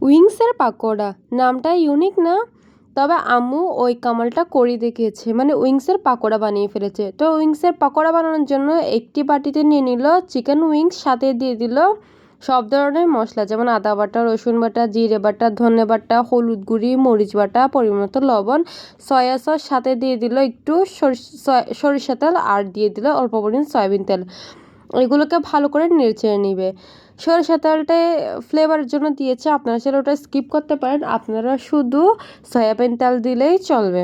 উইংসের পাকোড়া নামটা ইউনিক না? তবে আম্মু ওই কামালটা করে দেখিয়েছে, মানে উইংসের পাকোড়া বানিয়ে ফেলেছে। তো উইংসের পাকোড়া বানানোর জন্য একটি বাটিতে নিয়ে নিল চিকেন উইংস, সাথে দিয়ে দিল সব ধরনের মশলা, যেমন আদা বাটা, রসুন বাটা, জিরে বাটা, ধনে বাটা, হলুদ গুঁড়ি, মরিচ বাটা, পরিমাণ মতো লবণ, সয়া সস, সাথে দিয়ে দিল একটু সরিষা তেল, আর দিয়ে দিল অল্প পরিমাণ সয়াবিন তেল। এগুলোকে ভালো করে নেড়ে নিবে। সরিষা তেলটা ফ্লেভারের জন্য দিয়েছে, আপনারা চাইলে ওটা স্কিপ করতে পারেন, আপনারা শুধু সয়াবিন তেল দিলেই চলবে।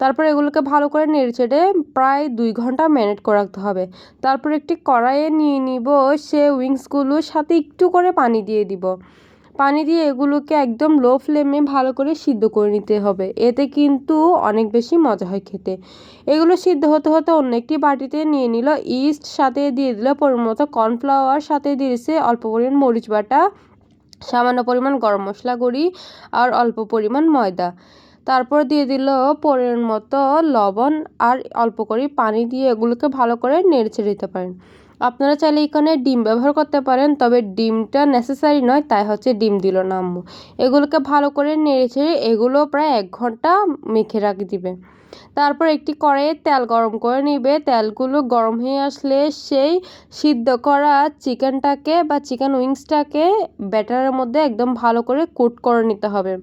তারপর এগুলোকে ভালো করে নেড়ে প্রায় 2 ঘন্টা ম্যারিনেট করে রাখতে হবে। তারপর একটি কড়াইয়ে নিয়ে নিব সে উইংসগুলোর সাথে একটু করে পানি দিয়ে দিব। পানি দিয়ে এগুলোকে একদম লো ফ্লেমে ভালো করে সিদ্ধ করে নিতে হবে, এতে কিন্তু অনেক বেশি মজা হয় খেতে। এগুলো সিদ্ধ হতে হতে অন্য একটি বাটিতে নিয়ে নিল ইস্ট, সাথে দিয়ে দিল পরিমাণ মতো কর্নফ্লাওয়ার, সাথে দিয়েছে অল্প পরিমাণ মরিচ বাটা, সামান্য পরিমাণ গরম মশলা গুঁড়ি, আর অল্প পরিমাণ ময়দা। তারপর দিয়ে দিল পরিমাণ মতো লবণ, আর অল্প করে পানি দিয়ে এগুলোকে ভালো করে নেড়ে দিতে পারেন। আপনারা চাইলে এখানে ডিম ব্যবহার করতে পারেন, তবে ডিমটা নেসেসারি নয়, তাই ডিম দিল না আম্মু। এগুলোকে ভালো করে নেড়ে এগুলো প্রায় 1 ঘন্টা মেখে রাখে দিবে। তারপর একটি কড়াইয়ে তেল গরম করে নিবে। তেলগুলো গরম হয়ে আসলে সেই সিদ্ধ করা চিকেনটাকে বা চিকেন উইংসটাকে ব্যাটারের মধ্যে একদম ভালো করে কোট করে নিতে হবে।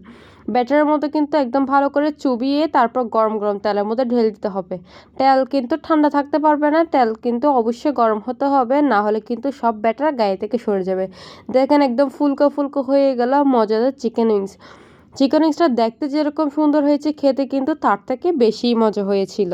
ব্যাটারের মধ্যে কিন্তু একদম ভালো করে চুবিয়ে তারপর গরম গরম তেলের মধ্যে ঢেলে দিতে হবে। তেল কিন্তু ঠান্ডা থাকতে পারবে না, তেল কিন্তু অবশ্যই গরম হতে হবে, না হলে কিন্তু সব ব্যাটার গায়ে থেকে সরে যাবে। দেখেন একদম ফুলকো ফুলকো হয়ে গেল মজাদার চিকেন উইংস। চিকেন উইংসটা দেখতে যেরকম সুন্দর হয়েছে, খেতে কিন্তু তার থেকে বেশিই মজা হয়েছিল।